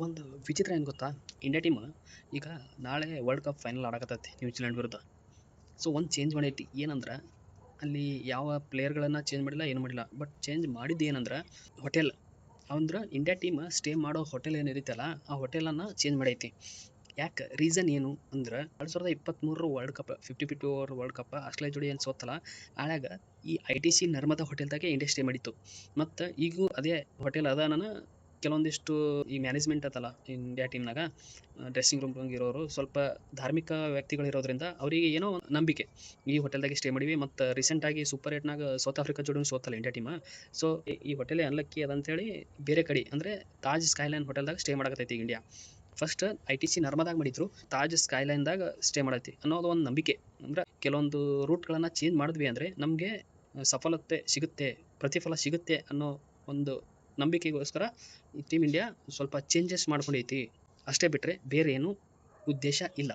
ಒಂದು ವಿಚಿತ್ರ ಏನು ಗೊತ್ತಾ? ಇಂಡಿಯಾ ಟೀಮ್ ಈಗ ನಾಳೆ ವರ್ಲ್ಡ್ ಕಪ್ ಫೈನಲ್ ಆಡಕತ್ತೈತಿ ನ್ಯೂಜಿಲೆಂಡ್ ವಿರುದ್ಧ. ಸೊ ಒಂದು ಚೇಂಜ್ ಮಾಡೈತಿ. ಏನಂದ್ರೆ ಅಲ್ಲಿ ಯಾವ ಪ್ಲೇಯರ್‌ಗಳನ್ನ ಚೇಂಜ್ ಮಾಡಿಲ್ಲ, ಏನು ಮಾಡಿಲ್ಲ. ಬಟ್ ಚೇಂಜ್ ಮಾಡಿದ್ದು ಏನಂದ್ರೆ ಹೋಟೆಲ್. ಅಂದ್ರೆ ಇಂಡಿಯಾ ಟೀಮ್ ಸ್ಟೇ ಮಾಡೋ ಹೋಟೆಲ್ ಏನಿರುತ್ತಲ್ಲ, ಆ ಹೋಟೆಲನ್ನು ಚೇಂಜ್ ಮಾಡೈತಿ. ಯಾಕೆ? ರೀಸನ್ ಏನು ಅಂದ್ರೆ 2023 world cup 50-50 over world cup Australia ಜೋಡಿ ಏನು ಸೋತಲ್ಲ, ಆಳ್ಯಾಗ ಈ ITC ನರ್ಮದಾ ಹೋಟೆಲ್ದಾಗೆ ಇಂಡಿಯಾ ಸ್ಟೇ ಮಾಡಿತ್ತು. ಮತ್ತು ಈಗೂ ಅದೇ ಹೋಟೆಲ್ ಅದ. ಕೆಲವೊಂದಿಷ್ಟು ಈ ಮ್ಯಾನೇಜ್ಮೆಂಟ್ ಅದಲ್ಲ ಇಂಡಿಯಾ ಟೀಮ್ನಾಗ, ಡ್ರೆಸ್ಸಿಂಗ್ ರೂಮ್ ಇರೋರು ಸ್ವಲ್ಪ ಧಾರ್ಮಿಕ ವ್ಯಕ್ತಿಗಳಿರೋದ್ರಿಂದ ಅವರಿಗೆ ಏನೋ ಒಂದ್ ನಂಬಿಕೆ, ಈ ಹೋಟೆಲ್ದಾಗೆ ಸ್ಟೇ ಮಾಡಿವಿ. ಮತ್ತು ರೀಸೆಂಟಾಗಿ ಸೂಪರ್ ಏಟ್ನಾಗ ಸೌತ್ ಆಫ್ರಿಕಾ ಜೋಡಿ ಸೋತಲ್ಲ ಇಂಡಿಯಾ ಟೀಮ್. ಸೊ ಈ ಹೋಟೆಲ್ ಅನ್ಲಕ್ಕಿ ಅದಂತೇಳಿ ಬೇರೆ ಕಡೆ ಅಂದರೆ ತಾಜ್ ಸ್ಕೈಲೈನ್ ಹೋಟೆಲ್ದಾಗ ಸ್ಟೇ ಮಾಡಕತ್ತೈತಿ ಇಂಡಿಯಾ. ಫಸ್ಟ್ ITC ನರ್ಮದಾಗ ಮಾಡಿದ್ರು, ತಾಜ್ ಸ್ಕೈಲೈನ್ದಾಗ ಸ್ಟೇ ಮಾಡೈತಿ ಅನ್ನೋದು ಒಂದು ನಂಬಿಕೆ. ಅಂದ್ರೆ ಕೆಲವೊಂದು ರೂಟ್ಗಳನ್ನು ಚೇಂಜ್ ಮಾಡಿದ್ವಿ ಅಂದರೆ ನಮಗೆ ಸಫಲತೆ ಸಿಗುತ್ತೆ, ಪ್ರತಿಫಲ ಸಿಗುತ್ತೆ ಅನ್ನೋ ಒಂದು ನಂಬಿಕೆಗೋಸ್ಕರ ಈ ಟೀಮ್ ಇಂಡಿಯಾ ಸ್ವಲ್ಪ ಚೇಂಜಸ್ ಮಾಡ್ಕೊಂಡೈತಿ. ಅಷ್ಟೇ ಬಿಟ್ಟರೆ ಬೇರೆ ಏನು ಉದ್ದೇಶ ಇಲ್ಲ.